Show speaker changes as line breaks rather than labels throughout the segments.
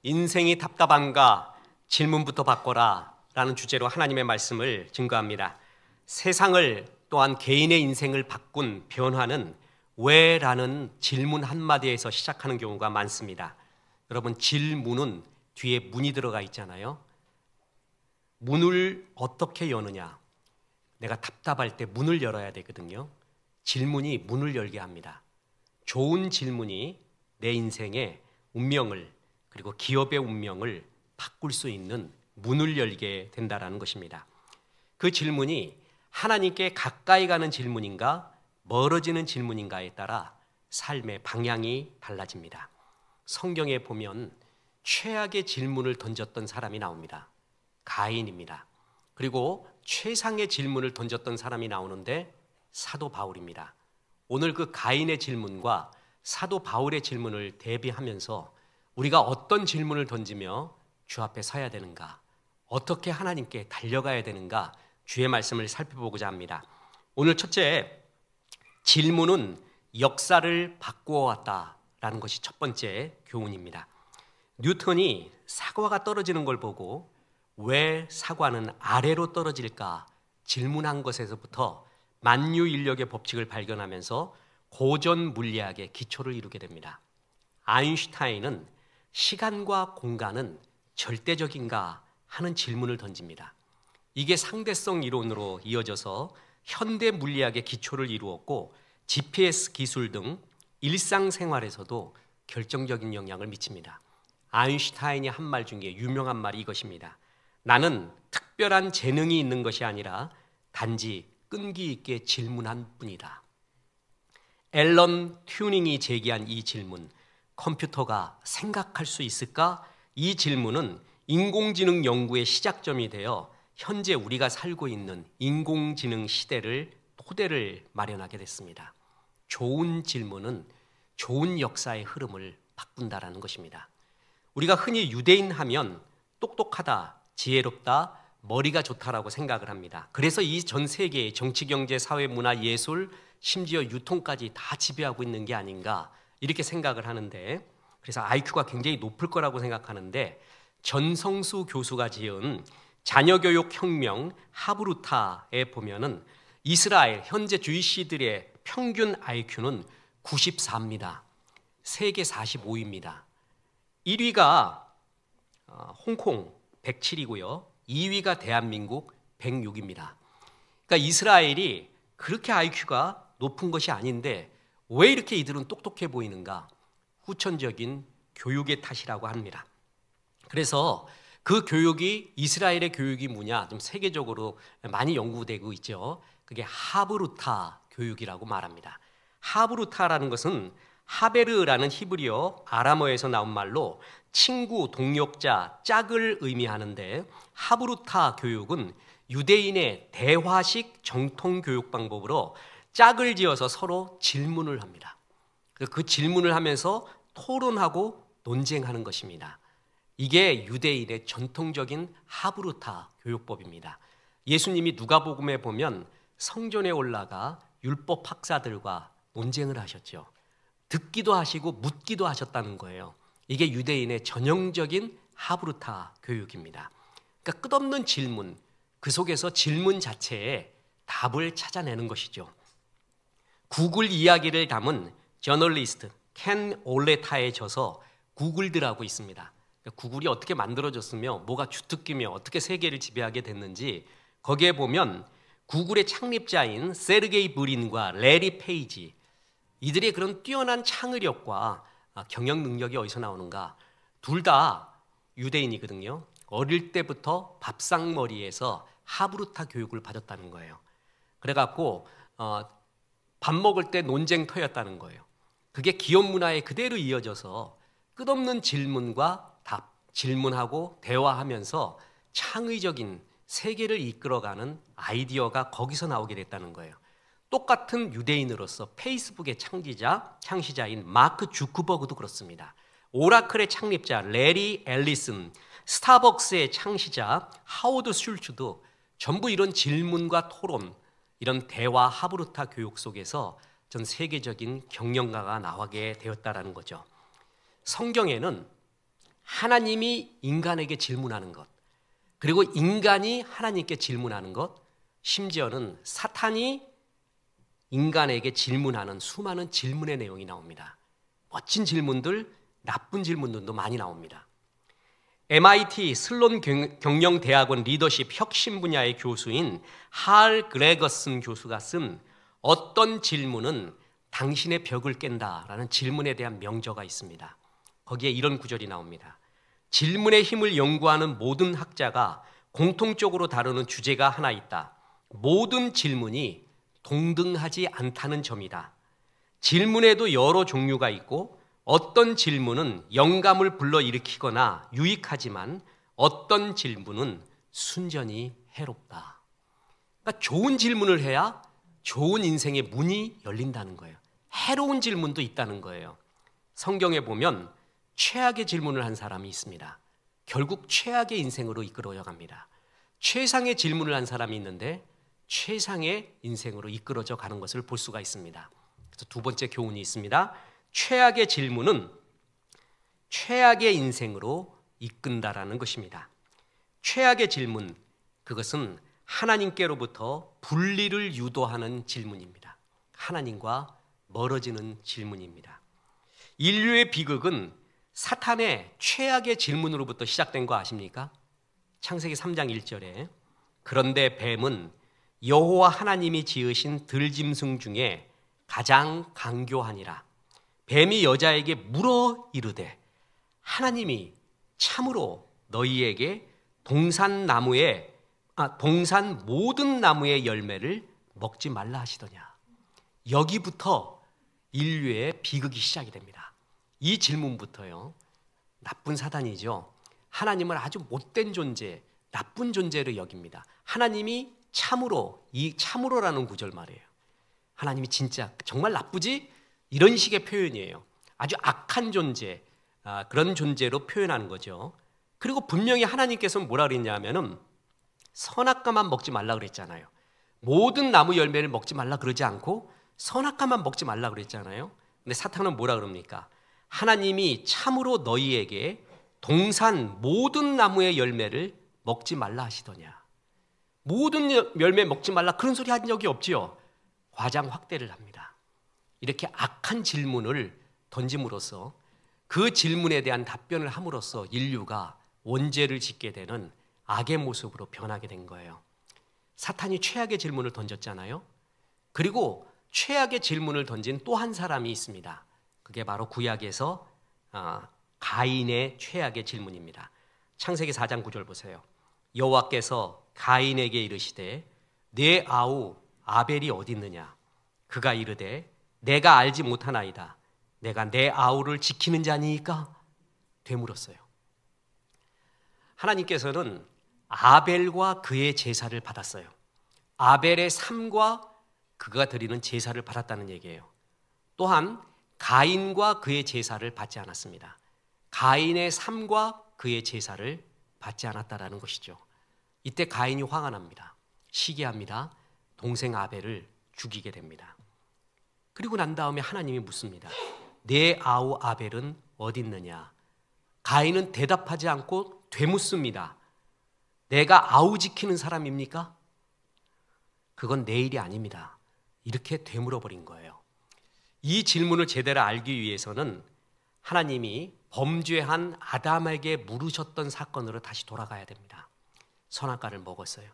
인생이 답답한가 질문부터 바꿔라 라는 주제로 하나님의 말씀을 증거합니다. 세상을 또한 개인의 인생을 바꾼 변화는 왜? 라는 질문 한마디에서 시작하는 경우가 많습니다. 여러분, 질문은 뒤에 문이 들어가 있잖아요. 문을 어떻게 여느냐? 내가 답답할 때 문을 열어야 되거든요. 질문이 문을 열게 합니다. 좋은 질문이 내 인생의 운명을, 그리고 기업의 운명을 바꿀 수 있는 문을 열게 된다는 것입니다. 그 질문이 하나님께 가까이 가는 질문인가 멀어지는 질문인가에 따라 삶의 방향이 달라집니다. 성경에 보면 최악의 질문을 던졌던 사람이 나옵니다. 가인입니다. 그리고 최상의 질문을 던졌던 사람이 나오는데 사도 바울입니다. 오늘 그 가인의 질문과 사도 바울의 질문을 대비하면서 우리가 어떤 질문을 던지며 주 앞에 서야 되는가, 어떻게 하나님께 달려가야 되는가, 주의 말씀을 살펴보고자 합니다. 오늘 첫째, 질문은 역사를 바꾸어 왔다라는 것이 첫 번째 교훈입니다. 뉴턴이 사과가 떨어지는 걸 보고 왜 사과는 아래로 떨어질까 질문한 것에서부터 만유인력의 법칙을 발견하면서 고전 물리학의 기초를 이루게 됩니다. 아인슈타인은 시간과 공간은 절대적인가 하는 질문을 던집니다. 이게 상대성 이론으로 이어져서 현대 물리학의 기초를 이루었고 GPS 기술 등 일상생활에서도 결정적인 영향을 미칩니다. 아인슈타인이 한 말 중에 유명한 말이 이것입니다. 나는 특별한 재능이 있는 것이 아니라 단지 끈기 있게 질문한 뿐이다. 앨런 튜닝이 제기한 이 질문, 컴퓨터가 생각할 수 있을까? 이 질문은 인공지능 연구의 시작점이 되어 현재 우리가 살고 있는 인공지능 시대를 토대를 마련하게 됐습니다. 좋은 질문은 좋은 역사의 흐름을 바꾼다라는 것입니다. 우리가 흔히 유대인 하면 똑똑하다, 지혜롭다, 머리가 좋다라고 생각을 합니다. 그래서 이 전 세계의 정치, 경제, 사회, 문화, 예술, 심지어 유통까지 다 지배하고 있는 게 아닌가 이렇게 생각을 하는데, 그래서 IQ가 굉장히 높을 거라고 생각하는데, 전성수 교수가 지은 자녀교육 혁명 하브루타에 보면은 이스라엘 현재 주이시들의 평균 IQ는 94입니다. 세계 45위입니다. 1위가 홍콩 107이고요. 2위가 대한민국 106입니다. 그러니까 이스라엘이 그렇게 IQ가 높은 것이 아닌데 왜 이렇게 이들은 똑똑해 보이는가? 후천적인 교육의 탓이라고 합니다. 그래서 그 교육이, 이스라엘의 교육이 뭐냐? 좀 세계적으로 많이 연구되고 있죠. 그게 하브루타 교육이라고 말합니다. 하브루타라는 것은 하베르라는 히브리어 아람어에서 나온 말로 친구, 동역자, 짝을 의미하는데, 하브루타 교육은 유대인의 대화식 정통 교육 방법으로 짝을 지어서 서로 질문을 합니다. 그 질문을 하면서 토론하고 논쟁하는 것입니다. 이게 유대인의 전통적인 하브루타 교육법입니다. 예수님이 누가복음에 보면 성전에 올라가 율법 학사들과 논쟁을 하셨죠. 듣기도 하시고 묻기도 하셨다는 거예요. 이게 유대인의 전형적인 하브루타 교육입니다. 그러니까 끝없는 질문, 그 속에서 질문 자체에 답을 찾아내는 것이죠. 구글 이야기를 담은 저널리스트 켄 올레타의 저서 구글드라고 있습니다. 그러니까 구글이 어떻게 만들어졌으며 뭐가 주특기며 어떻게 세계를 지배하게 됐는지, 거기에 보면 구글의 창립자인 세르게이 브린과 레리 페이지, 이들의 그런 뛰어난 창의력과 경영 능력이 어디서 나오는가? 둘 다 유대인이거든요. 어릴 때부터 밥상머리에서 하브루타 교육을 받았다는 거예요. 그래갖고 밥 먹을 때 논쟁터였다는 거예요. 그게 기업 문화에 그대로 이어져서 끝없는 질문과 답, 질문하고 대화하면서 창의적인 세계를 이끌어가는 아이디어가 거기서 나오게 됐다는 거예요. 똑같은 유대인으로서 페이스북의 창시자인 마크 주크버그도 그렇습니다. 오라클의 창립자 레리 앨리슨, 스타벅스의 창시자 하워드 슐츠도 전부 이런 질문과 토론, 이런 대화 하브루타 교육 속에서 전 세계적인 경영가가 나오게 되었다라는 거죠. 성경에는 하나님이 인간에게 질문하는 것, 그리고 인간이 하나님께 질문하는 것, 심지어는 사탄이 인간에게 질문하는 수많은 질문의 내용이 나옵니다. 멋진 질문들, 나쁜 질문들도 많이 나옵니다. MIT 슬론 경영대학원 리더십 혁신 분야의 교수인 할 그레거슨 교수가 쓴 어떤 질문은 당신의 벽을 깬다라는 질문에 대한 명저가 있습니다. 거기에 이런 구절이 나옵니다. 질문의 힘을 연구하는 모든 학자가 공통적으로 다루는 주제가 하나 있다. 모든 질문이 동등하지 않다는 점이다. 질문에도 여러 종류가 있고 어떤 질문은 영감을 불러일으키거나 유익하지만 어떤 질문은 순전히 해롭다. 그러니까 좋은 질문을 해야 좋은 인생의 문이 열린다는 거예요. 해로운 질문도 있다는 거예요. 성경에 보면 최악의 질문을 한 사람이 있습니다. 결국 최악의 인생으로 이끌어져 갑니다. 최상의 질문을 한 사람이 있는데 최상의 인생으로 이끌어져 가는 것을 볼 수가 있습니다. 그래서 두 번째 교훈이 있습니다. 최악의 질문은 최악의 인생으로 이끈다라는 것입니다. 최악의 질문, 그것은 하나님께로부터 분리를 유도하는 질문입니다. 하나님과 멀어지는 질문입니다. 인류의 비극은 사탄의 최악의 질문으로부터 시작된 거 아십니까? 창세기 3장 1절에 그런데 뱀은 여호와 하나님이 지으신 들짐승 중에 가장 강교하니라. 뱀이 여자에게 물어 이르되 하나님이 참으로 너희에게 동산 모든 나무의 열매를 먹지 말라 하시더냐. 여기부터 인류의 비극이 시작이 됩니다. 이 질문부터요. 나쁜 사단이죠. 하나님을 아주 못된 존재, 나쁜 존재로 여깁니다. 하나님이 참으로, 이 참으로라는 구절 말이에요. 하나님이 진짜 정말 나쁘지? 이런 식의 표현이에요. 아주 악한 존재, 그런 존재로 표현하는 거죠. 그리고 분명히 하나님께서는 뭐라 그랬냐면은 선악과만 먹지 말라 그랬잖아요. 모든 나무 열매를 먹지 말라 그러지 않고 선악과만 먹지 말라 그랬잖아요. 근데 사탄은 뭐라 그럽니까? 하나님이 참으로 너희에게 동산 모든 나무의 열매를 먹지 말라 하시더냐. 모든 열매 먹지 말라 그런 소리 한 적이 없지요. 과장 확대를 합니다. 이렇게 악한 질문을 던짐으로써 그 질문에 대한 답변을 함으로써 인류가 원죄를 짓게 되는 악의 모습으로 변하게 된 거예요. 사탄이 최악의 질문을 던졌잖아요. 그리고 최악의 질문을 던진 또 한 사람이 있습니다. 그게 바로 구약에서 가인의 최악의 질문입니다. 창세기 4장 9절 보세요. 여호와께서 가인에게 이르시되 내 아우 아벨이 어디 있느냐. 그가 이르되 내가 알지 못하나이다. 내가 내 아우를 지키는 자니까 되물었어요. 하나님께서는 아벨과 그의 제사를 받았어요. 아벨의 삶과 그가 드리는 제사를 받았다는 얘기예요. 또한 가인과 그의 제사를 받지 않았습니다. 가인의 삶과 그의 제사를 받지 않았다라는 것이죠. 이때 가인이 화가 납니다. 시기합니다. 동생 아벨을 죽이게 됩니다. 그리고 난 다음에 하나님이 묻습니다. 내 아우 아벨은 어디 있느냐? 가인은 대답하지 않고 되묻습니다. 내가 아우 지키는 사람입니까? 그건 내 일이 아닙니다. 이렇게 되물어버린 거예요. 이 질문을 제대로 알기 위해서는 하나님이 범죄한 아담에게 물으셨던 사건으로 다시 돌아가야 됩니다. 선악과를 먹었어요.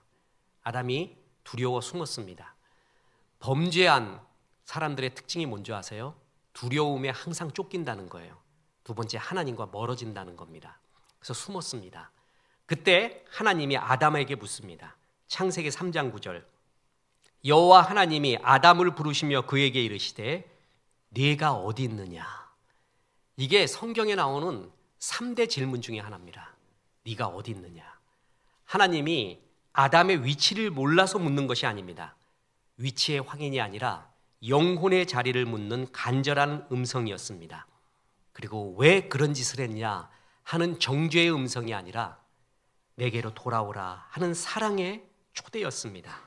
아담이 두려워 숨었습니다. 범죄한 사람들의 특징이 뭔지 아세요? 두려움에 항상 쫓긴다는 거예요. 두 번째, 하나님과 멀어진다는 겁니다. 그래서 숨었습니다. 그때 하나님이 아담에게 묻습니다. 창세기 3장 9절. 여호와 하나님이 아담을 부르시며 그에게 이르시되 네가 어디 있느냐. 이게 성경에 나오는 3대 질문 중에 하나입니다. 네가 어디 있느냐. 하나님이 아담의 위치를 몰라서 묻는 것이 아닙니다. 위치의 확인이 아니라 영혼의 자리를 묻는 간절한 음성이었습니다. 그리고 왜 그런 짓을 했냐 하는 정죄의 음성이 아니라 내게로 돌아오라 하는 사랑의 초대였습니다.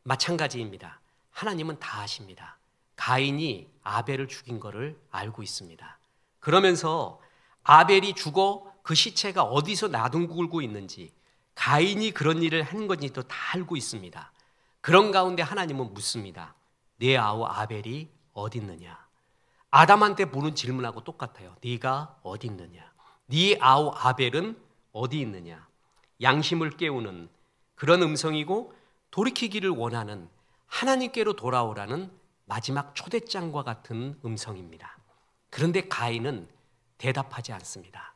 마찬가지입니다. 하나님은 다 아십니다. 가인이 아벨을 죽인 것을 알고 있습니다. 그러면서 아벨이 죽어 그 시체가 어디서 나둥글고 있는지, 가인이 그런 일을 한 건지도 다 알고 있습니다. 그런 가운데 하나님은 묻습니다. 네 아우 아벨이 어디 있느냐? 아담한테 보는 질문하고 똑같아요. 네가 어디 있느냐? 네 아우 아벨은 어디 있느냐? 양심을 깨우는 그런 음성이고, 돌이키기를 원하는, 하나님께로 돌아오라는 마지막 초대장과 같은 음성입니다. 그런데 가인은 대답하지 않습니다.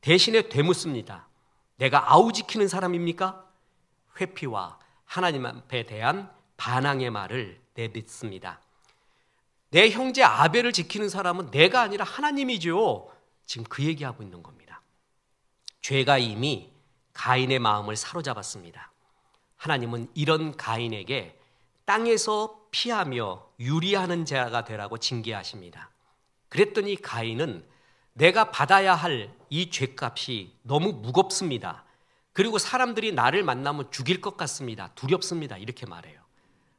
대신에 되묻습니다. 내가 아우 지키는 사람입니까? 회피와 하나님 앞에 대한 반항의 말을 내뱉습니다. 내 형제 아벨을 지키는 사람은 내가 아니라 하나님이죠. 지금 그 얘기하고 있는 겁니다. 죄가 이미 가인의 마음을 사로잡았습니다. 하나님은 이런 가인에게 땅에서 피하며 유리하는 자가 되라고 징계하십니다. 그랬더니 가인은 내가 받아야 할 이 죄값이 너무 무겁습니다. 그리고 사람들이 나를 만나면 죽일 것 같습니다. 두렵습니다. 이렇게 말해요.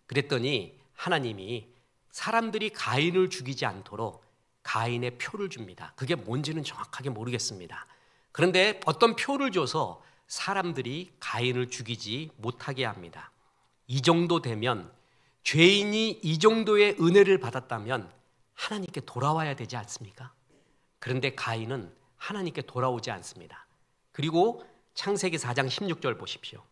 그랬더니 하나님이 사람들이 가인을 죽이지 않도록 가인의 표를 줍니다. 그게 뭔지는 정확하게 모르겠습니다. 그런데 어떤 표를 줘서 사람들이 가인을 죽이지 못하게 합니다. 이 정도 되면, 죄인이 이 정도의 은혜를 받았다면 하나님께 돌아와야 되지 않습니까? 그런데 가인은 하나님께 돌아오지 않습니다. 그리고 창세기 4장 16절 보십시오.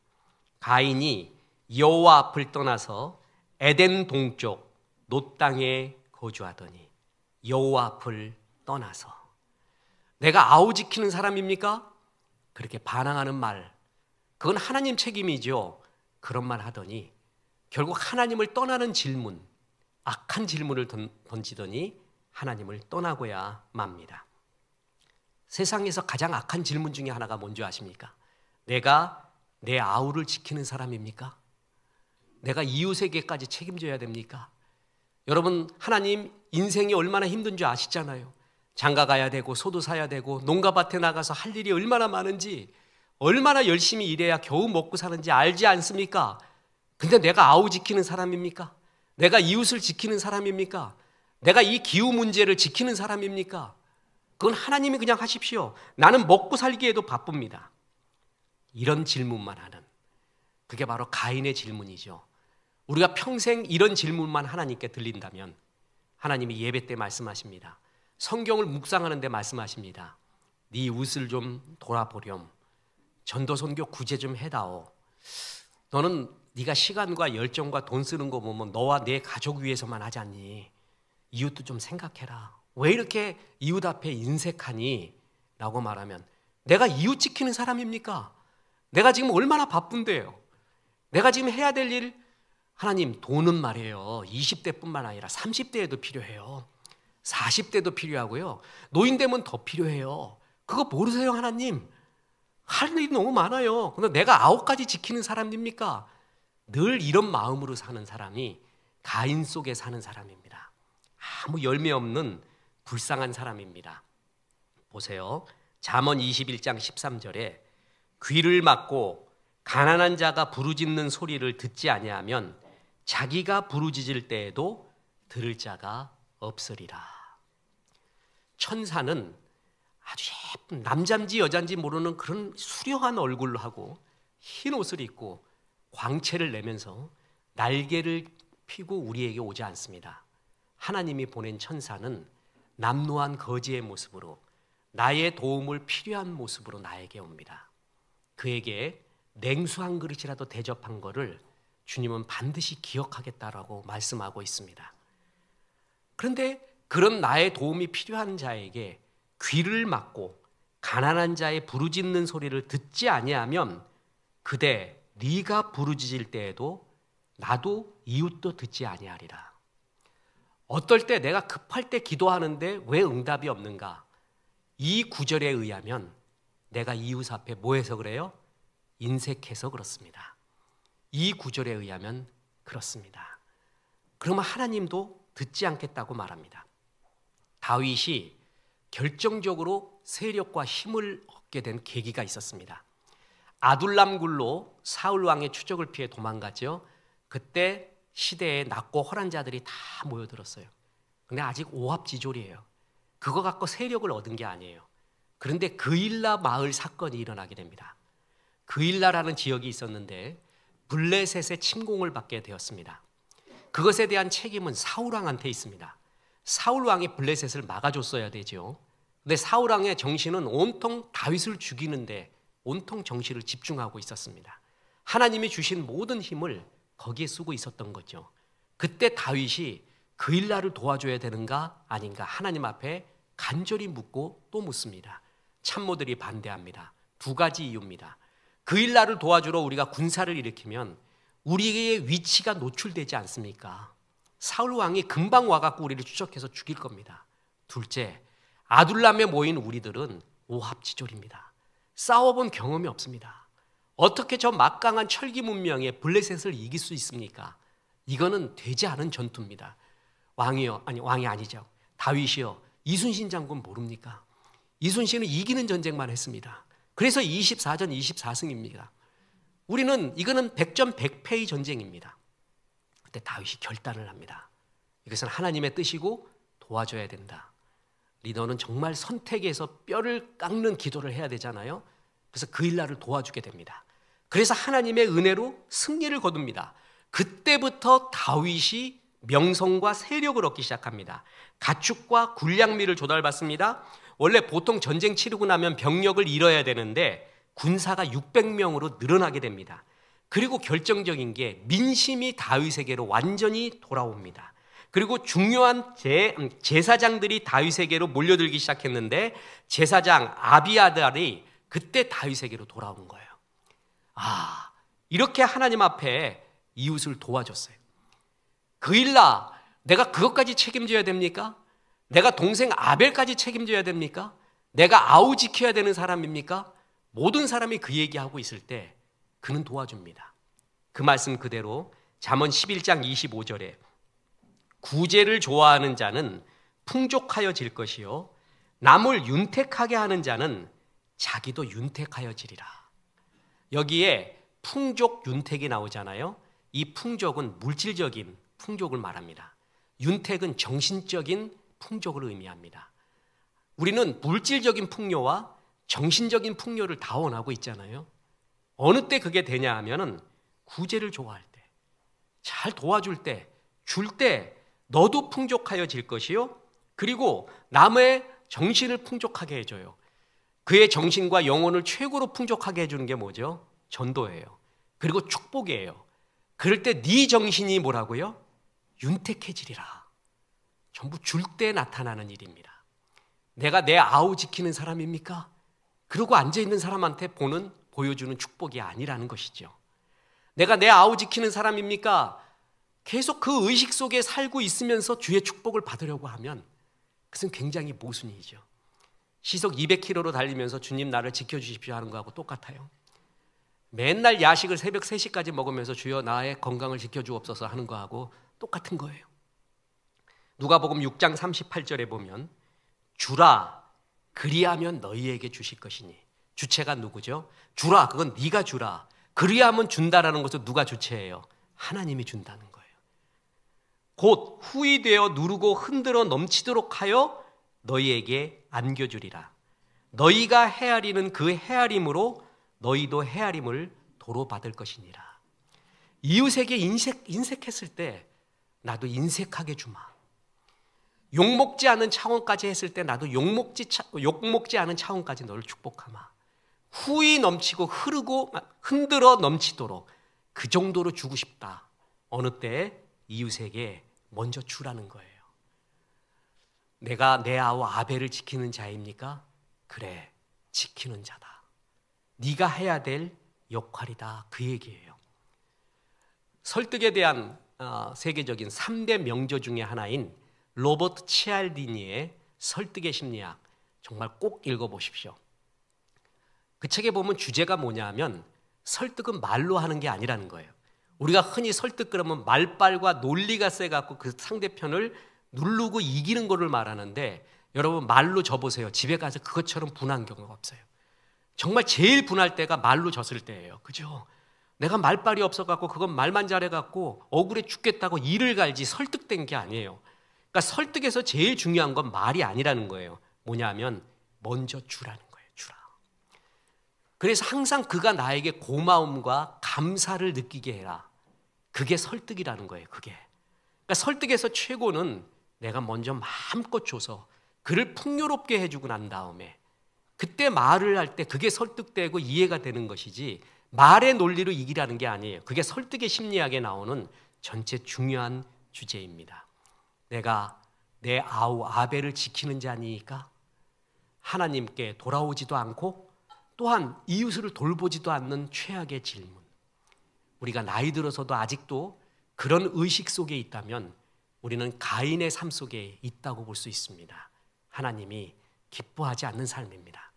가인이 여호와 앞을 떠나서 에덴 동쪽 놋 땅에 거주하더니, 여호와 앞을 떠나서. 내가 아우 지키는 사람입니까? 그렇게 반항하는 말, 그건 하나님 책임이죠. 그런 말 하더니 결국 하나님을 떠나는 질문, 악한 질문을 던지더니 하나님을 떠나고야 맙니다. 세상에서 가장 악한 질문 중에 하나가 뭔지 아십니까? 내가 내 아우를 지키는 사람입니까? 내가 이웃에게까지 책임져야 됩니까? 여러분, 하나님 인생이 얼마나 힘든 줄 아시잖아요. 장가 가야 되고 소도 사야 되고 농가밭에 나가서 할 일이 얼마나 많은지, 얼마나 열심히 일해야 겨우 먹고 사는지 알지 않습니까? 근데 내가 아우 지키는 사람입니까? 내가 이웃을 지키는 사람입니까? 내가 이 기후 문제를 지키는 사람입니까? 그건 하나님이 그냥 하십시오. 나는 먹고 살기에도 바쁩니다. 이런 질문만 하는, 그게 바로 가인의 질문이죠. 우리가 평생 이런 질문만 하나님께 들린다면, 하나님이 예배 때 말씀하십니다. 성경을 묵상하는데 말씀하십니다. 네 이웃을 좀 돌아보렴. 전도선교 구제 좀 해다오. 너는 네가 시간과 열정과 돈 쓰는 거 보면 너와 내 가족 위해서만 하지 않니? 이웃도 좀 생각해라. 왜 이렇게 이웃 앞에 인색하니? 라고 말하면, 내가 이웃 지키는 사람입니까? 내가 지금 얼마나 바쁜데요. 내가 지금 해야 될 일, 하나님, 돈은 말이에요, 20대뿐만 아니라 30대에도 필요해요. 40대도 필요하고요. 노인 되면 더 필요해요. 그거 모르세요, 하나님? 할 일이 너무 많아요. 근데 내가 9가지 지키는 사람입니까? 늘 이런 마음으로 사는 사람이 가인 속에 사는 사람입니다. 아무 열매 없는 불쌍한 사람입니다. 보세요. 잠언 21장 13절에 귀를 막고 가난한 자가 부르짖는 소리를 듣지 아니하면 자기가 부르짖을 때에도 들을 자가 없으리라. 천사는 아주 예쁜, 남자인지 여자인지 모르는 그런 수려한 얼굴로 하고 흰 옷을 입고 광채를 내면서 날개를 펴고 우리에게 오지 않습니다. 하나님이 보낸 천사는 남루한 거지의 모습으로, 나의 도움을 필요한 모습으로 나에게 옵니다. 그에게 냉수 한 그릇이라도 대접한 것을 주님은 반드시 기억하겠다라고 말씀하고 있습니다. 그런데 그런 나의 도움이 필요한 자에게 귀를 막고 가난한 자의 부르짖는 소리를 듣지 아니하면 그대 네가 부르짖을 때에도 나도 이웃도 듣지 아니하리라. 어떨 때 내가 급할 때 기도하는데 왜 응답이 없는가? 이 구절에 의하면 내가 이웃 앞에 뭐 해서 그래요? 인색해서 그렇습니다. 이 구절에 의하면 그렇습니다. 그러면 하나님도 듣지 않겠다고 말합니다. 다윗이 결정적으로 세력과 힘을 얻게 된 계기가 있었습니다. 아둘람 굴로 사울 왕의 추적을 피해 도망갔죠. 그때 시대에 낮고 헐한 자들이 다 모여들었어요. 근데 아직 오합지졸이에요. 그거 갖고 세력을 얻은 게 아니에요. 그런데 그일라 마을 사건이 일어나게 됩니다. 그일라라는 지역이 있었는데 블레셋의 침공을 받게 되었습니다. 그것에 대한 책임은 사울 왕한테 있습니다. 사울 왕이 블레셋을 막아줬어야 되죠. 근데 사울 왕의 정신은 온통 다윗을 죽이는데 온통 정신을 집중하고 있었습니다. 하나님이 주신 모든 힘을 거기에 쓰고 있었던 거죠. 그때 다윗이 그일라를 도와줘야 되는가 아닌가 하나님 앞에 간절히 묻고 또 묻습니다. 참모들이 반대합니다. 두 가지 이유입니다. 그일라를 도와주러 우리가 군사를 일으키면 우리의 위치가 노출되지 않습니까? 사울 왕이 금방 와갖고 우리를 추적해서 죽일 겁니다. 둘째, 아둘람에 모인 우리들은 오합지졸입니다. 싸워본 경험이 없습니다. 어떻게 저 막강한 철기 문명에 블레셋을 이길 수 있습니까? 이거는 되지 않은 전투입니다. 왕이 아니죠. 다윗이요. 이순신 장군 모릅니까? 이순신은 이기는 전쟁만 했습니다. 그래서 24전 24승입니다. 이거는 100전 100패의 전쟁입니다. 그때 다윗이 결단을 합니다. 이것은 하나님의 뜻이고 도와줘야 된다. 리더는 정말 선택에서 뼈를 깎는 기도를 해야 되잖아요. 그래서 그일라를 도와주게 됩니다. 그래서 하나님의 은혜로 승리를 거둡니다. 그때부터 다윗이 명성과 세력을 얻기 시작합니다. 가축과 군량미를 조달받습니다. 원래 보통 전쟁 치르고 나면 병력을 잃어야 되는데 군사가 600명으로 늘어나게 됩니다. 그리고 결정적인 게 민심이 다윗에게로 완전히 돌아옵니다. 그리고 중요한 제사장들이 다윗에게로 몰려들기 시작했는데 제사장 아비아달이 그때 다윗에게로 돌아온 거예요. 이렇게 하나님 앞에 이웃을 도와줬어요. 그일라, 내가 그것까지 책임져야 됩니까? 내가 동생 아벨까지 책임져야 됩니까? 내가 아우 지켜야 되는 사람입니까? 모든 사람이 그 얘기하고 있을 때 그는 도와줍니다. 그 말씀 그대로 잠언 11장 25절에 구제를 좋아하는 자는 풍족하여질 것이요 남을 윤택하게 하는 자는 자기도 윤택하여지리라. 여기에 풍족, 윤택이 나오잖아요. 이 풍족은 물질적인 풍족을 말합니다. 윤택은 정신적인 풍족을 의미합니다. 우리는 물질적인 풍요와 정신적인 풍요를 다 원하고 있잖아요. 어느 때 그게 되냐 하면은 구제를 좋아할 때, 잘 도와줄 때, 줄 때 너도 풍족하여질 것이요. 그리고 남의 정신을 풍족하게 해줘요. 그의 정신과 영혼을 최고로 풍족하게 해주는 게 뭐죠? 전도예요. 그리고 축복이에요. 그럴 때 네 정신이 뭐라고요? 윤택해지리라. 전부 줄 때 나타나는 일입니다. 내가 내 아우 지키는 사람입니까? 그러고 앉아있는 사람한테 보여주는 축복이 아니라는 것이죠. 내가 내 아우 지키는 사람입니까? 계속 그 의식 속에 살고 있으면서 주의 축복을 받으려고 하면 그것은 굉장히 모순이죠. 시속 200km로 달리면서 주님 나를 지켜주십시오 하는 거하고 똑같아요. 맨날 야식을 새벽 3시까지 먹으면서 주여 나의 건강을 지켜주옵소서 하는 거하고 똑같은 거예요. 누가복음 6장 38절에 보면 주라 그리하면 너희에게 주실 것이니, 주체가 누구죠? 주라, 그건 네가 주라. 그리하면 준다라는 것은 누가 주체예요? 하나님이 준다는 거예요. 곧 후히 되어 누르고 흔들어 넘치도록 하여 너희에게 안겨주리라. 너희가 헤아리는 그 헤아림으로 너희도 헤아림을 도로 받을 것이니라. 이웃에게 인색했을 때 나도 인색하게 주마. 욕먹지 않은 차원까지 했을 때 나도 욕먹지 않은 차원까지 너를 축복하마. 후히 넘치고 흐르고 흔들어 넘치도록 그 정도로 주고 싶다. 어느 때 이웃에게 먼저 주라는 거예요. 내가 내 아우 아벨을 지키는 자입니까? 그래, 지키는 자다. 네가 해야 될 역할이다. 그 얘기예요. 설득에 대한 세계적인 3대 명저 중에 하나인 로버트 치알디니의 설득의 심리학, 정말 꼭 읽어보십시오. 그 책에 보면 주제가 뭐냐 하면 설득은 말로 하는 게 아니라는 거예요. 우리가 흔히 설득 그러면 말빨과 논리가 세갖고 그 상대편을 누르고 이기는 거를 말하는데, 여러분 말로 져보세요. 집에 가서 그것처럼 분한 경우가 없어요. 정말 제일 분할 때가 말로 졌을 때예요. 그죠? 내가 말빨이 없어갖고 그건 말만 잘해갖고 억울해 죽겠다고 이를 갈지 설득된 게 아니에요. 그러니까 설득에서 제일 중요한 건 말이 아니라는 거예요. 뭐냐 하면 먼저 주라는 거예요. 그래서 항상 그가 나에게 고마움과 감사를 느끼게 해라. 그게 설득이라는 거예요. 그게. 그러니까 설득에서 최고는 내가 먼저 마음껏 줘서 그를 풍요롭게 해주고 난 다음에 그때 말을 할 때 그게 설득되고 이해가 되는 것이지 말의 논리로 이기라는 게 아니에요. 그게 설득의 심리학에 나오는 전체 중요한 주제입니다. 내가 내 아우 아벨을 지키는 자니까 하나님께 돌아오지도 않고 또한 이웃을 돌보지도 않는 최악의 질문. 우리가 나이 들어서도 아직도 그런 의식 속에 있다면 우리는 가인의 삶 속에 있다고 볼 수 있습니다. 하나님이 기뻐하지 않는 삶입니다.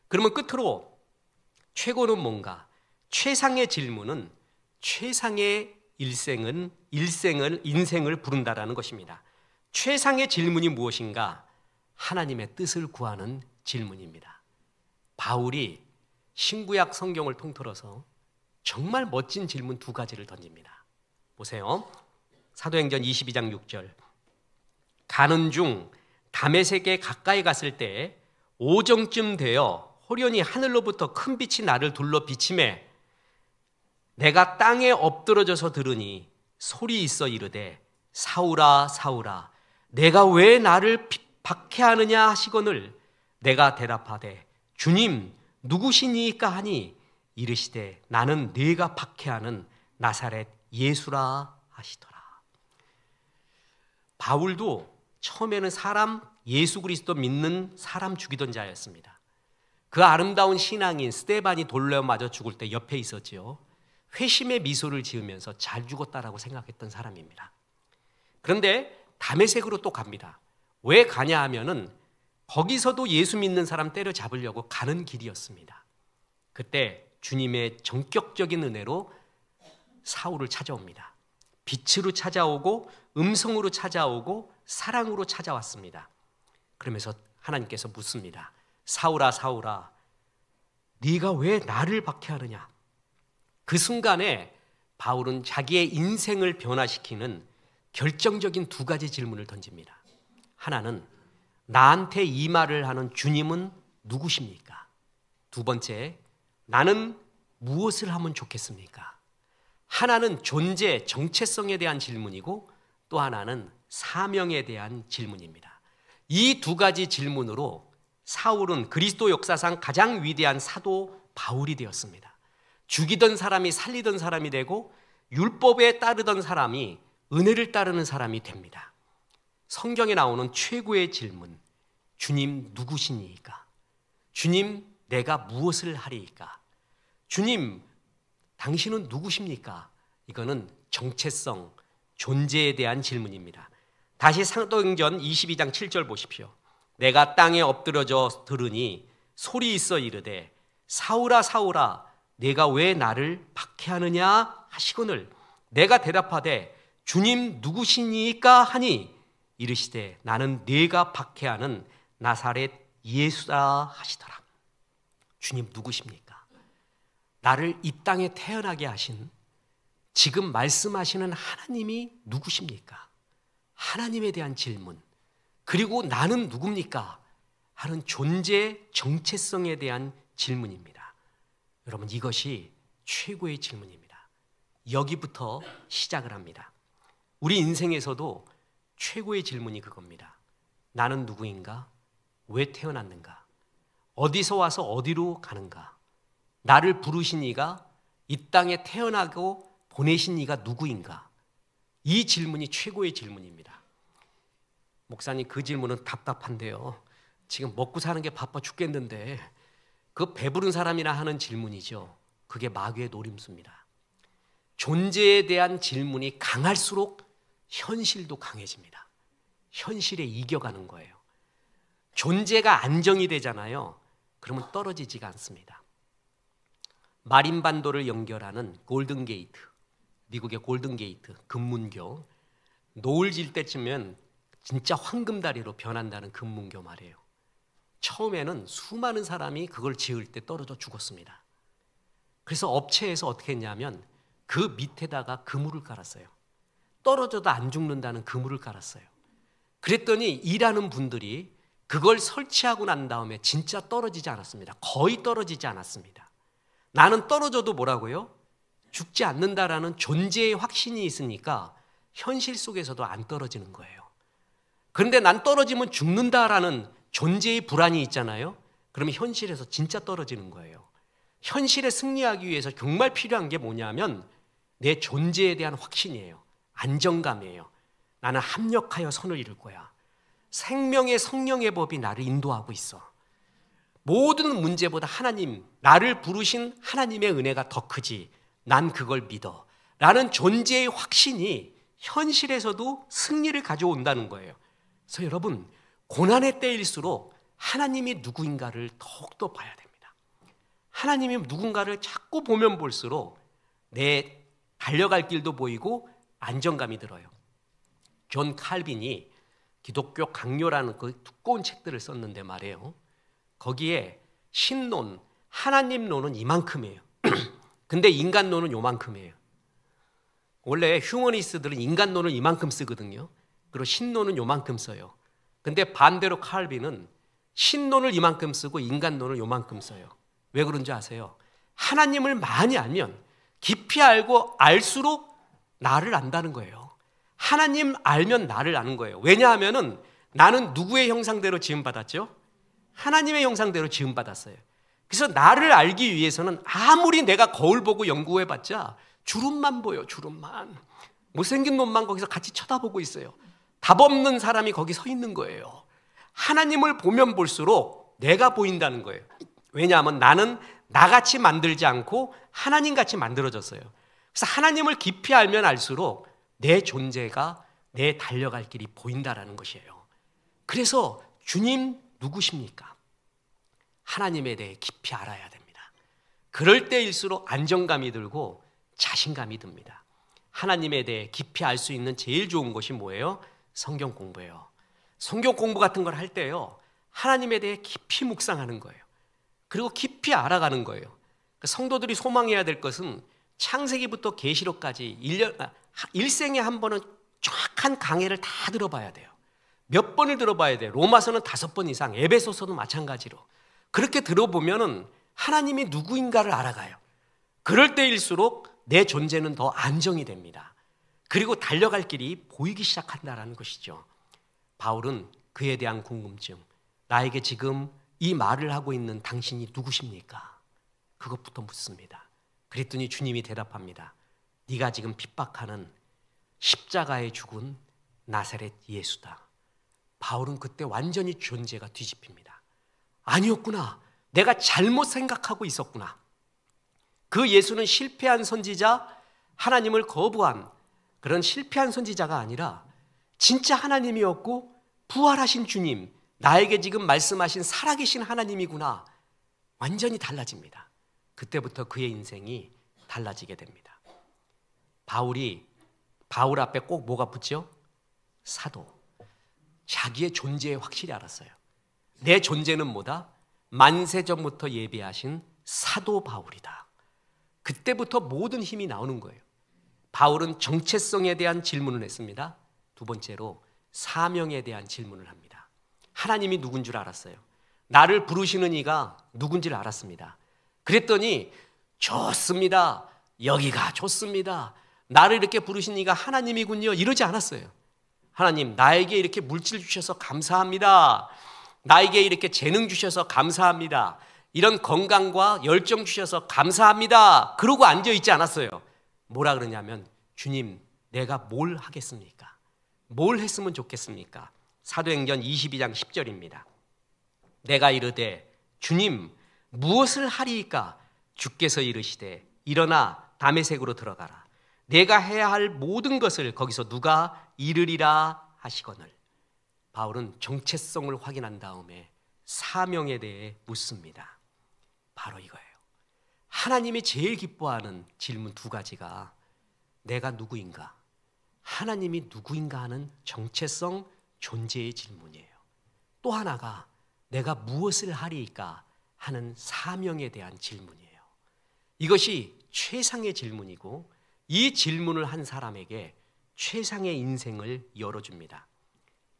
그러면 끝으로 최고는 뭔가? 최상의 질문은 최상의 인생을 부른다라는 것입니다. 최상의 질문이 무엇인가? 하나님의 뜻을 구하는 질문입니다. 바울이 신구약 성경을 통틀어서 정말 멋진 질문 두 가지를 던집니다. 보세요. 사도행전 22장 6절. 가는 중 다메섹에 가까이 갔을 때 오정쯤 되어 호련히 하늘로부터 큰 빛이 나를 둘러 비치매 내가 땅에 엎드러져서 들으니 소리 있어 이르되 사울아 사울아 내가 왜 나를 박해하느냐 하시거늘 내가 대답하되 주님 누구시니까 하니 이르시되 나는 네가 박해하는 나사렛 예수라 하시더라. 바울도 처음에는 예수 그리스도 믿는 사람 죽이던 자였습니다. 그 아름다운 신앙인 스데반이 돌려 맞아 죽을 때 옆에 있었지요. 회심의 미소를 지으면서 잘 죽었다라고 생각했던 사람입니다. 그런데 다메섹으로 또 갑니다. 왜 가냐 하면은 거기서도 예수 믿는 사람 때려잡으려고 가는 길이었습니다. 그때 주님의 전격적인 은혜로 사울을 찾아옵니다. 빛으로 찾아오고 음성으로 찾아오고 사랑으로 찾아왔습니다. 그러면서 하나님께서 묻습니다. 사울아 사울아 네가 왜 나를 박해하느냐. 그 순간에 바울은 자기의 인생을 변화시키는 결정적인 두 가지 질문을 던집니다. 하나는 나한테 이 말을 하는 주님은 누구십니까? 두 번째, 나는 무엇을 하면 좋겠습니까? 하나는 존재, 정체성에 대한 질문이고 또 하나는 사명에 대한 질문입니다. 이 두 가지 질문으로 사울은 그리스도 역사상 가장 위대한 사도 바울이 되었습니다. 죽이던 사람이 살리던 사람이 되고 율법에 따르던 사람이 은혜를 따르는 사람이 됩니다. 성경에 나오는 최고의 질문, 주님 누구시니까? 주님 내가 무엇을 하리이까? 주님 당신은 누구십니까? 이거는 정체성, 존재에 대한 질문입니다. 다시 사도행전 22장 7절 보십시오. 내가 땅에 엎드러져 들으니 소리 있어 이르되 사울아 사울아 내가 왜 나를 박해하느냐 하시거늘 내가 대답하되 주님 누구시니까 하니 이르시되 나는 네가 박해하는 나사렛 예수라 하시더라. 주님 누구십니까? 나를 이 땅에 태어나게 하신 지금 말씀하시는 하나님이 누구십니까? 하나님에 대한 질문, 그리고 나는 누굽니까? 하는 존재 정체성에 대한 질문입니다. 여러분 이것이 최고의 질문입니다. 여기부터 시작을 합니다. 우리 인생에서도 최고의 질문이 그겁니다. 나는 누구인가? 왜 태어났는가? 어디서 와서 어디로 가는가? 나를 부르신 이가 이 땅에 태어나고 보내신 이가 누구인가? 이 질문이 최고의 질문입니다. 목사님 그 질문은 답답한데요. 지금 먹고 사는 게 바빠 죽겠는데 그 배부른 사람이나 하는 질문이죠. 그게 마귀의 노림수입니다. 존재에 대한 질문이 강할수록 현실도 강해집니다. 현실에 이겨가는 거예요. 존재가 안정이 되잖아요. 그러면 떨어지지가 않습니다. 마린반도를 연결하는 골든게이트, 미국의 골든게이트, 금문교, 노을 질 때쯤면 진짜 황금다리로 변한다는 금문교 말이에요. 처음에는 수많은 사람이 그걸 지을 때 떨어져 죽었습니다. 그래서 업체에서 어떻게 했냐면 그 밑에다가 그물을 깔았어요. 떨어져도 안 죽는다는 그물을 깔았어요. 그랬더니 일하는 분들이 그걸 설치하고 난 다음에 진짜 떨어지지 않았습니다. 거의 떨어지지 않았습니다. 나는 떨어져도 뭐라고요? 죽지 않는다라는 존재의 확신이 있으니까 현실 속에서도 안 떨어지는 거예요. 그런데 난 떨어지면 죽는다라는 존재의 불안이 있잖아요. 그러면 현실에서 진짜 떨어지는 거예요. 현실에 승리하기 위해서 정말 필요한 게 뭐냐면 내 존재에 대한 확신이에요. 안정감이에요. 나는 합력하여 선을 이룰 거야. 생명의 성령의 법이 나를 인도하고 있어. 모든 문제보다 하나님, 나를 부르신 하나님의 은혜가 더 크지. 난 그걸 믿어. 라는 존재의 확신이 현실에서도 승리를 가져온다는 거예요. 그래서 여러분, 고난의 때일수록 하나님이 누구인가를 더욱더 봐야 됩니다. 하나님이 누군가를 자꾸 보면 볼수록 내 달려갈 길도 보이고 안정감이 들어요. 존 칼빈이 기독교 강요라는 그 두꺼운 책들을 썼는데 말이에요. 거기에 신론, 하나님론은 이만큼이에요. 근데 인간론은 요만큼이에요. 원래 휴머니스트들은 인간론을 이만큼 쓰거든요. 그리고 신론은 요만큼 써요. 근데 반대로 칼빈은 신론을 이만큼 쓰고 인간론을 요만큼 써요. 왜 그런지 아세요? 하나님을 많이 알면, 깊이 알고 알수록 나를 안다는 거예요. 하나님 알면 나를 아는 거예요. 왜냐하면 나는 누구의 형상대로 지음받았죠? 하나님의 형상대로 지음받았어요. 그래서 나를 알기 위해서는 아무리 내가 거울 보고 연구해봤자 주름만 보여, 주름만. 못생긴 놈만 거기서 같이 쳐다보고 있어요. 답 없는 사람이 거기 서 있는 거예요. 하나님을 보면 볼수록 내가 보인다는 거예요. 왜냐하면 나는 나같이 만들지 않고 하나님같이 만들어졌어요. 그래서 하나님을 깊이 알면 알수록 내 존재가, 내 달려갈 길이 보인다라는 것이에요. 그래서 주님 누구십니까? 하나님에 대해 깊이 알아야 됩니다. 그럴 때일수록 안정감이 들고 자신감이 듭니다. 하나님에 대해 깊이 알 수 있는 제일 좋은 것이 뭐예요? 성경 공부예요. 성경 공부 같은 걸 할 때요, 하나님에 대해 깊이 묵상하는 거예요. 그리고 깊이 알아가는 거예요. 성도들이 소망해야 될 것은 창세기부터 계시록까지 일생에 한 번은 정확한 강해를 다 들어봐야 돼요. 몇 번을 들어봐야 돼요. 로마서는 5번 이상, 에베소서도 마찬가지로. 그렇게 들어보면은 하나님이 누구인가를 알아가요. 그럴 때일수록 내 존재는 더 안정이 됩니다. 그리고 달려갈 길이 보이기 시작한다는 것이죠. 바울은 그에 대한 궁금증, 나에게 지금 이 말을 하고 있는 당신이 누구십니까? 그것부터 묻습니다. 그랬더니 주님이 대답합니다. 네가 지금 핍박하는 십자가에 죽은 나사렛 예수다. 바울은 그때 완전히 존재가 뒤집힙니다. 아니었구나. 내가 잘못 생각하고 있었구나. 그 예수는 실패한 선지자, 하나님을 거부한 그런 실패한 선지자가 아니라 진짜 하나님이었고 부활하신 주님, 나에게 지금 말씀하신 살아계신 하나님이구나. 완전히 달라집니다. 그때부터 그의 인생이 달라지게 됩니다. 바울 앞에 꼭 뭐가 붙죠? 사도. 자기의 존재에 확실히 알았어요. 내 존재는 뭐다? 만세 전부터 예비하신 사도 바울이다. 그때부터 모든 힘이 나오는 거예요. 바울은 정체성에 대한 질문을 했습니다. 두 번째로 사명에 대한 질문을 합니다. 하나님이 누군 줄 알았어요. 나를 부르시는 이가 누군지를 알았습니다. 그랬더니 좋습니다. 여기가 좋습니다. 나를 이렇게 부르신 이가 하나님이군요. 이러지 않았어요. 하나님, 나에게 이렇게 물질 주셔서 감사합니다. 나에게 이렇게 재능 주셔서 감사합니다. 이런 건강과 열정 주셔서 감사합니다. 그러고 앉아있지 않았어요. 뭐라 그러냐면, 주님, 내가 뭘 하겠습니까? 뭘 했으면 좋겠습니까? 사도행전 22장 10절입니다. 내가 이르되 주님 무엇을 하리이까? 주께서 이르시되 일어나 다메섹으로 들어가라. 내가 해야 할 모든 것을 거기서 누가 이르리라 하시거늘. 바울은 정체성을 확인한 다음에 사명에 대해 묻습니다. 바로 이거예요. 하나님이 제일 기뻐하는 질문 2가지가 내가 누구인가, 하나님이 누구인가 하는 정체성, 존재의 질문이에요. 또 하나가 내가 무엇을 하리이까 하는 사명에 대한 질문이에요. 이것이 최상의 질문이고 이 질문을 한 사람에게 최상의 인생을 열어줍니다.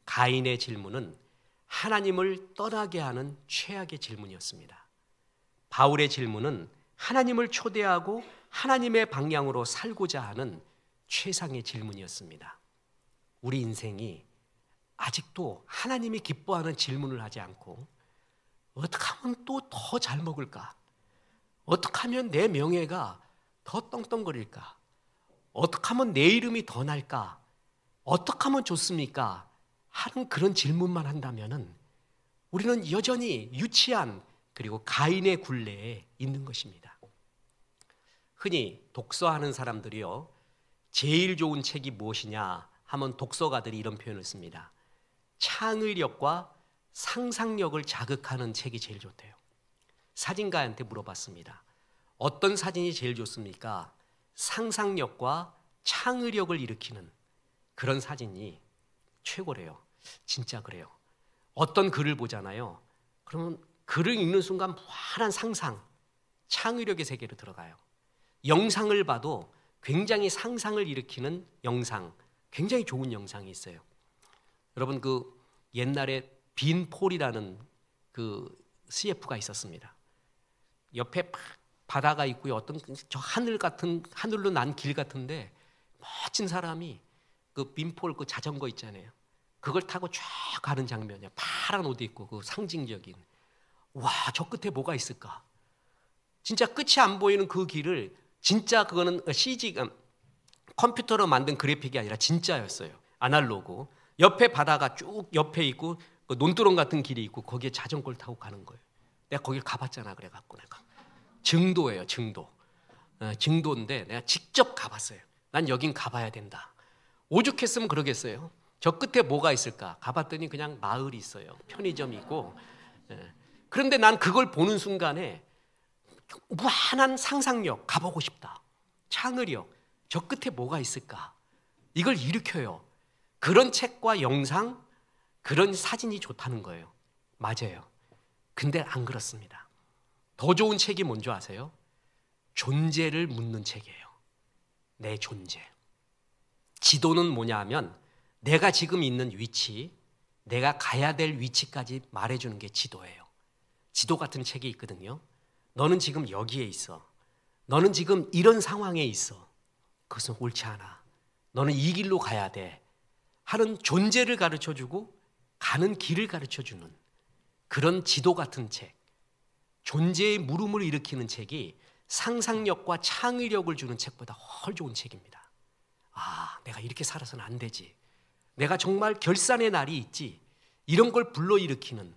가인의 질문은 하나님을 떠나게 하는 최악의 질문이었습니다. 바울의 질문은 하나님을 초대하고 하나님의 방향으로 살고자 하는 최상의 질문이었습니다. 우리 인생이 아직도 하나님이 기뻐하는 질문을 하지 않고 어떻게 하면 또 더 잘 먹을까? 어떻게 하면 내 명예가 더 떵떵거릴까? 어떻게 하면 내 이름이 더 날까? 어떻게 하면 좋습니까? 하는 그런 질문만 한다면은 우리는 여전히 유치한 그리고 가인의 굴레에 있는 것입니다. 흔히 독서하는 사람들이요, 제일 좋은 책이 무엇이냐 하면 독서가들이 이런 표현을 씁니다. 창의력과 상상력을 자극하는 책이 제일 좋대요. 사진가한테 물어봤습니다. 어떤 사진이 제일 좋습니까? 상상력과 창의력을 일으키는 그런 사진이 최고래요. 진짜 그래요. 어떤 글을 보잖아요. 그러면 글을 읽는 순간 무한한 상상, 창의력의 세계로 들어가요. 영상을 봐도 굉장히 상상을 일으키는 영상, 굉장히 좋은 영상이 있어요. 여러분, 그 옛날에 빈 폴이라는 그 CF가 있었습니다. 옆에 바다가 있고요. 어떤 저 하늘로 난 길 같은데 멋진 사람이 그 빈폴 그 자전거 있잖아요. 그걸 타고 쫙 가는 장면이야. 파란 옷 입고 그 상징적인. 와, 저 끝에 뭐가 있을까? 진짜 끝이 안 보이는 그 길을 진짜 그거는 CG 컴퓨터로 만든 그래픽이 아니라 진짜였어요. 아날로그. 옆에 바다가 쭉 옆에 있고 그 논두렁 같은 길이 있고 거기에 자전거를 타고 가는 거예요. 내가 거길 가봤잖아. 그래갖고 내가 증도예요. 증도. 증도인데 내가 직접 가봤어요. 난 여긴 가봐야 된다. 오죽했으면 그러겠어요. 저 끝에 뭐가 있을까? 가봤더니 그냥 마을이 있어요. 편의점이 있고. 그런데 난 그걸 보는 순간에 무한한 상상력, 가보고 싶다. 창의력, 저 끝에 뭐가 있을까? 이걸 일으켜요. 그런 책과 영상, 그런 사진이 좋다는 거예요. 맞아요. 근데 안 그렇습니다. 더 좋은 책이 뭔지 아세요? 존재를 묻는 책이에요. 내 존재. 지도는 뭐냐 하면 내가 지금 있는 위치, 내가 가야 될 위치까지 말해주는 게 지도예요. 지도 같은 책이 있거든요. 너는 지금 여기에 있어. 너는 지금 이런 상황에 있어. 그것은 옳지 않아. 너는 이 길로 가야 돼. 하는 존재를 가르쳐주고 가는 길을 가르쳐주는 그런 지도 같은 책. 존재의 물음을 일으키는 책이 상상력과 창의력을 주는 책보다 훨 좋은 책입니다. 아, 내가 이렇게 살아서는 안 되지. 내가 정말 결산의 날이 있지. 이런 걸 불러일으키는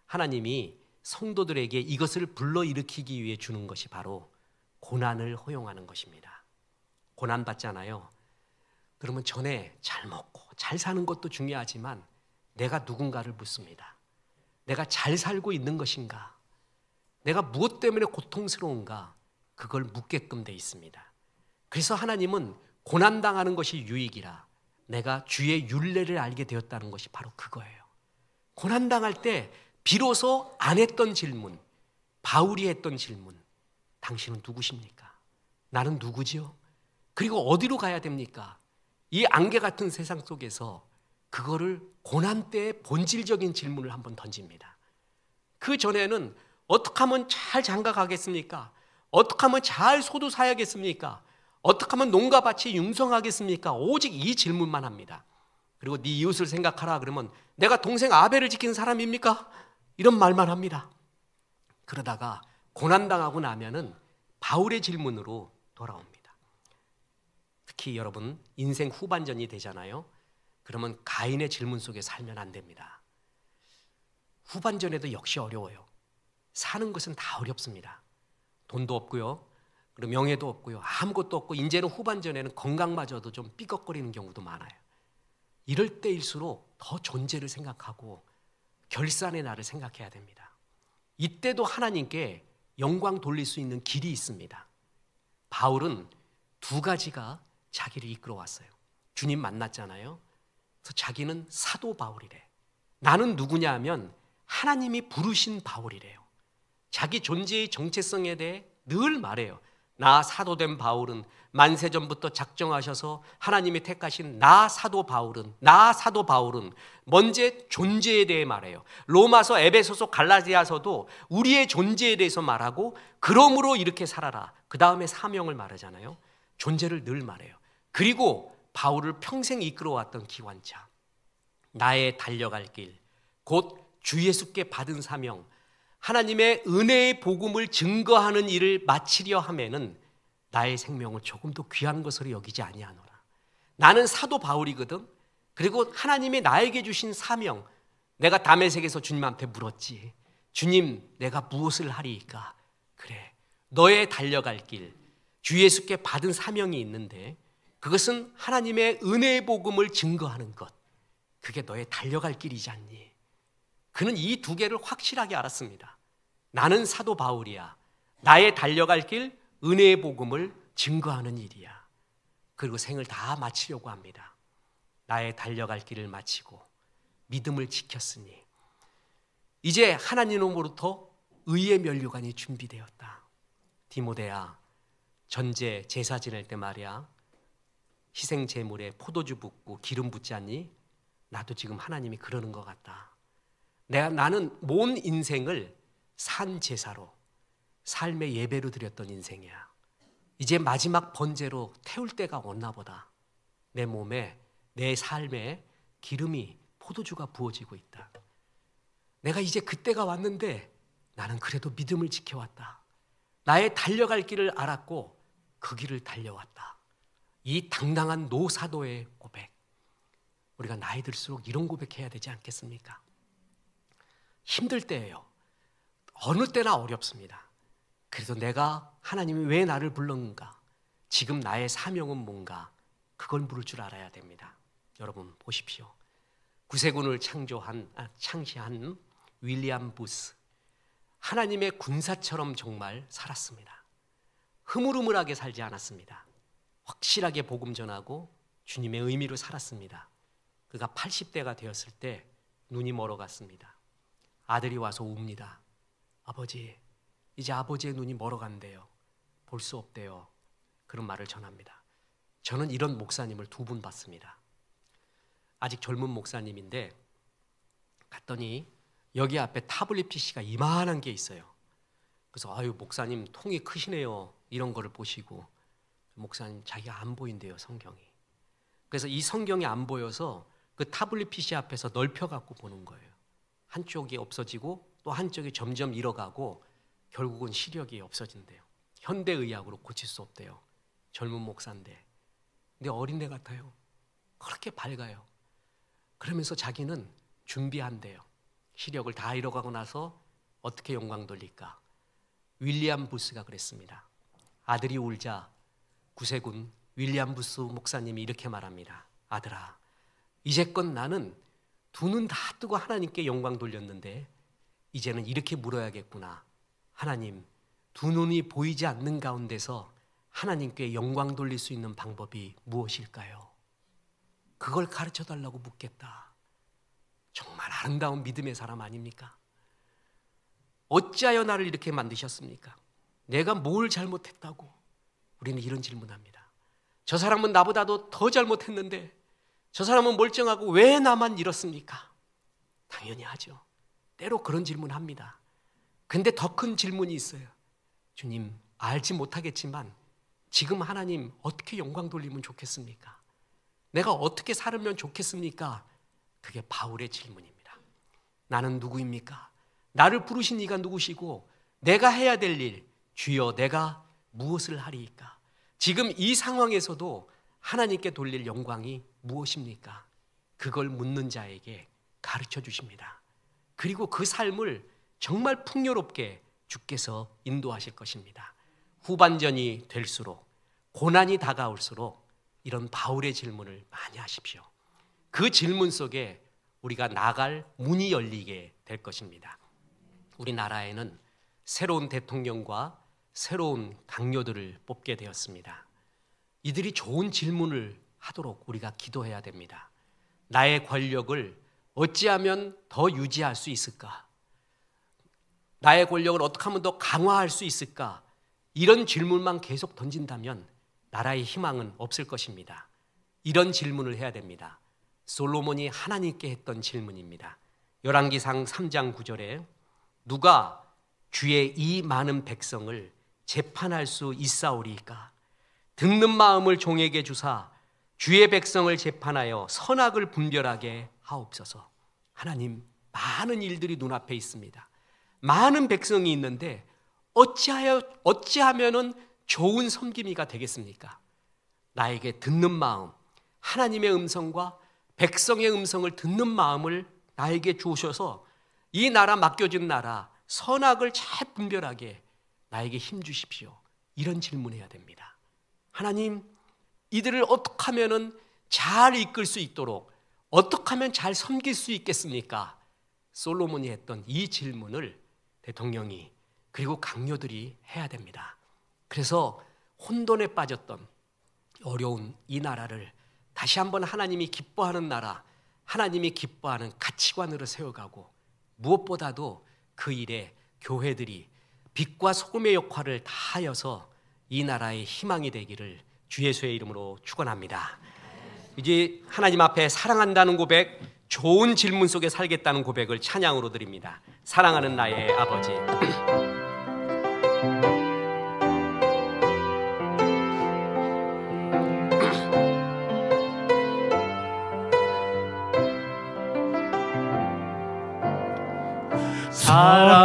하나님이 성도들에게 이것을 불러일으키기 위해 주는 것이 바로 고난을 허용하는 것입니다. 고난 받잖아요. 그러면 전에 잘 먹고 잘 사는 것도 중요하지만 내가 누군가를 묻습니다. 내가 잘 살고 있는 것인가? 내가 무엇 때문에 고통스러운가? 그걸 묻게끔 돼 있습니다. 그래서 하나님은 고난당하는 것이 유익이라 내가 주의 율례를 알게 되었다는 것이 바로 그거예요. 고난당할 때 비로소 안 했던 질문, 바울이 했던 질문, 당신은 누구십니까? 나는 누구지요? 그리고 어디로 가야 됩니까? 이 안개 같은 세상 속에서 그거를 고난 때의 본질적인 질문을 한번 던집니다. 그 전에는 어떻게 하면 잘 장가가겠습니까? 어떻게 하면 잘 소도 사야겠습니까? 어떻게 하면 농가 밭이 융성하겠습니까? 오직 이 질문만 합니다. 그리고 네 이웃을 생각하라 그러면 내가 동생 아벨을 지킨 사람입니까? 이런 말만 합니다. 그러다가 고난당하고 나면은 바울의 질문으로 돌아옵니다. 특히 여러분 인생 후반전이 되잖아요. 그러면 가인의 질문 속에 살면 안 됩니다. 후반전에도 역시 어려워요. 사는 것은 다 어렵습니다. 돈도 없고요. 그리고 명예도 없고요. 아무것도 없고 이제는 후반전에는 건강마저도 좀 삐걱거리는 경우도 많아요. 이럴 때일수록 더 존재를 생각하고 결산의 날을 생각해야 됩니다. 이때도 하나님께 영광 돌릴 수 있는 길이 있습니다. 바울은 두 가지가 자기를 이끌어왔어요. 주님 만났잖아요. 그래서 자기는 사도 바울이래. 나는 누구냐 하면 하나님이 부르신 바울이래요. 자기 존재의 정체성에 대해 늘 말해요. 나 사도된 바울은 만세전부터 작정하셔서 하나님이 택하신 나 사도 바울은 먼저 존재에 대해 말해요. 로마서, 에베소서, 갈라디아서도 우리의 존재에 대해서 말하고 그러므로 이렇게 살아라. 그 다음에 사명을 말하잖아요. 존재를 늘 말해요. 그리고 바울을 평생 이끌어왔던 기관차, 나의 달려갈 길, 곧 주 예수께 받은 사명, 하나님의 은혜의 복음을 증거하는 일을 마치려 하면은 나의 생명을 조금 더 귀한 것으로 여기지 아니하노라. 나는 사도 바울이거든. 그리고 하나님이 나에게 주신 사명, 내가 다메섹에서 주님한테 물었지. 주님, 내가 무엇을 하리이까? 그래, 너의 달려갈 길, 주 예수께 받은 사명이 있는데 그것은 하나님의 은혜의 복음을 증거하는 것, 그게 너의 달려갈 길이지 않니? 그는 이 두 개를 확실하게 알았습니다. 나는 사도 바울이야. 나의 달려갈 길, 은혜의 복음을 증거하는 일이야. 그리고 생을 다 마치려고 합니다. 나의 달려갈 길을 마치고 믿음을 지켰으니 이제 하나님으로부터 의의 면류관이 준비되었다. 디모데야, 전제 제사 지낼 때 말이야, 희생 제물에 포도주 붓고 기름 붓지 않니? 나도 지금 하나님이 그러는 것 같다. 나는 온 인생을 산 제사로, 삶의 예배로 드렸던 인생이야. 이제 마지막 번제로 태울 때가 왔나 보다. 내 몸에, 내 삶에 기름이, 포도주가 부어지고 있다. 내가 이제 그때가 왔는데 나는 그래도 믿음을 지켜왔다. 나의 달려갈 길을 알았고 그 길을 달려왔다. 이 당당한 노사도의 고백, 우리가 나이 들수록 이런 고백해야 되지 않겠습니까? 힘들 때예요. 어느 때나 어렵습니다. 그래서 내가, 하나님이 왜 나를 불렀는가, 지금 나의 사명은 뭔가, 그걸 물을 줄 알아야 됩니다. 여러분 보십시오. 구세군을 창시한 윌리엄 부스, 하나님의 군사처럼 정말 살았습니다. 흐물흐물하게 살지 않았습니다. 확실하게 복음 전하고 주님의 의미로 살았습니다. 그가 80대가 되었을 때 눈이 멀어갔습니다. 아들이 와서 웁니다. 아버지, 이제 아버지의 눈이 멀어간대요. 볼 수 없대요. 그런 말을 전합니다. 저는 이런 목사님을 2분 봤습니다. 아직 젊은 목사님인데 갔더니 여기 앞에 타블릿 PC가 이만한 게 있어요. 그래서 아유, 목사님 통이 크시네요. 이런 거를 보시고, 목사님 자기가 안 보인대요, 성경이. 그래서 이 성경이 안 보여서 그 타블릿 PC 앞에서 넓혀갖고 보는 거예요. 한쪽이 없어지고 또 한쪽이 점점 잃어가고 결국은 시력이 없어진대요. 현대의학으로 고칠 수 없대요. 젊은 목사인데. 근데 어린애 같아요. 그렇게 밝아요. 그러면서 자기는 준비한대요. 시력을 다 잃어가고 나서 어떻게 영광 돌릴까? 윌리엄 부스가 그랬습니다. 아들이 울자 구세군 윌리엄 부스 목사님이 이렇게 말합니다. 아들아, 이제껏 나는 2눈 다 뜨고 하나님께 영광 돌렸는데 이제는 이렇게 물어야겠구나. 하나님, 2눈이 보이지 않는 가운데서 하나님께 영광 돌릴 수 있는 방법이 무엇일까요? 그걸 가르쳐 달라고 묻겠다. 정말 아름다운 믿음의 사람 아닙니까? 어찌하여 나를 이렇게 만드셨습니까? 내가 뭘 잘못했다고? 우리는 이런 질문합니다. 저 사람은 나보다도 더 잘못했는데 저 사람은 멀쩡하고 왜 나만 이렇습니까? 당연히 하죠. 때로 그런 질문합니다. 근데 더 큰 질문이 있어요. 주님, 알지 못하겠지만 지금 하나님 어떻게 영광 돌리면 좋겠습니까? 내가 어떻게 살면 좋겠습니까? 그게 바울의 질문입니다. 나는 누구입니까? 나를 부르신 이가 누구시고 내가 해야 될 일, 주여 내가 무엇을 하리이까? 지금 이 상황에서도 하나님께 돌릴 영광이 무엇입니까? 그걸 묻는 자에게 가르쳐 주십니다. 그리고 그 삶을 정말 풍요롭게 주께서 인도하실 것입니다. 후반전이 될수록, 고난이 다가올수록 이런 바울의 질문을 많이 하십시오. 그 질문 속에 우리가 나갈 문이 열리게 될 것입니다. 우리나라에는 새로운 대통령과 새로운 강요들을 뽑게 되었습니다. 이들이 좋은 질문을 하도록 우리가 기도해야 됩니다. 나의 권력을 어찌하면 더 유지할 수 있을까? 나의 권력을 어떻게 하면 더 강화할 수 있을까? 이런 질문만 계속 던진다면 나라의 희망은 없을 것입니다. 이런 질문을 해야 됩니다. 솔로몬이 하나님께 했던 질문입니다. 열왕기상 3장 9절에 누가 주의 이 많은 백성을 재판할 수 있사오리이까? 듣는 마음을 종에게 주사 주의 백성을 재판하여 선악을 분별하게 하옵소서. 하나님, 많은 일들이 눈앞에 있습니다. 많은 백성이 있는데 어찌하면은 좋은 섬김이가 되겠습니까? 나에게 듣는 마음, 하나님의 음성과 백성의 음성을 듣는 마음을 나에게 주셔서 이 나라, 맡겨진 나라 선악을 잘 분별하게 나에게 힘 주십시오. 이런 질문해야 됩니다. 하나님, 이들을 어떻게 하면 잘 이끌 수 있도록, 어떻게 하면 잘 섬길 수 있겠습니까? 솔로몬이 했던 이 질문을 대통령이 그리고 강요들이 해야 됩니다. 그래서 혼돈에 빠졌던 어려운 이 나라를 다시 한번 하나님이 기뻐하는 나라, 하나님이 기뻐하는 가치관으로 세워가고, 무엇보다도 그 일에 교회들이 빛과 소금의 역할을 다하여서 이 나라의 희망이 되기를 주 예수의 이름으로 축원합니다. 이제 하나님 앞에 사랑한다는 고백, 좋은 질문 속에 살겠다는 고백을 찬양으로 드립니다. 사랑하는 나의 아버지.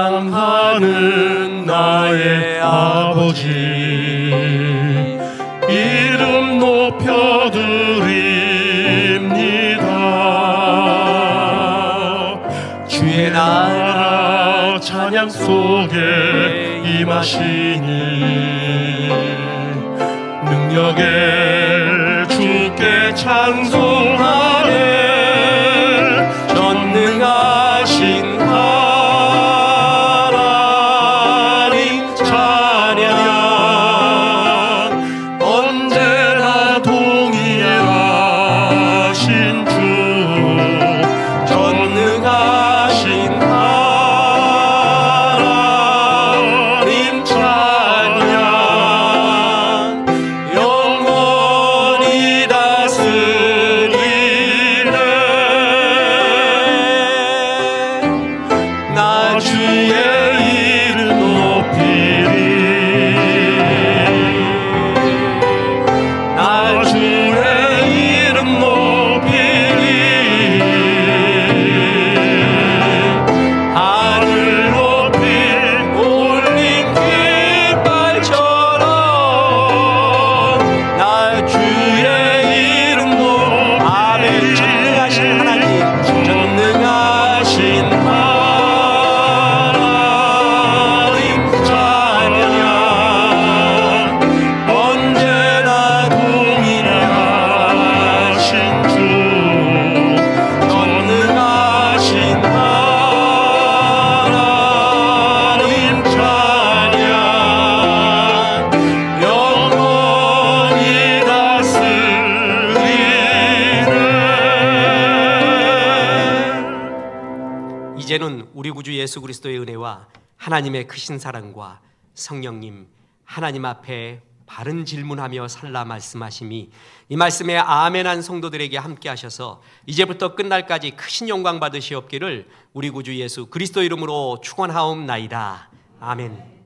사랑하는 나의 아버지, 이름 높여드립니다. 주의 나라 찬양 속에 임하시니 능력에 주께 찬송하네. 전능하신
이제는 우리 구주 예수 그리스도의 은혜와 하나님의 크신 사랑과 성령님 하나님 앞에 바른 질문하며 살라 말씀하심이 이 말씀에 아멘한 성도들에게 함께 하셔서 이제부터 끝날까지 크신 영광 받으시옵기를 우리 구주 예수 그리스도 이름으로 축원하옵나이다. 아멘.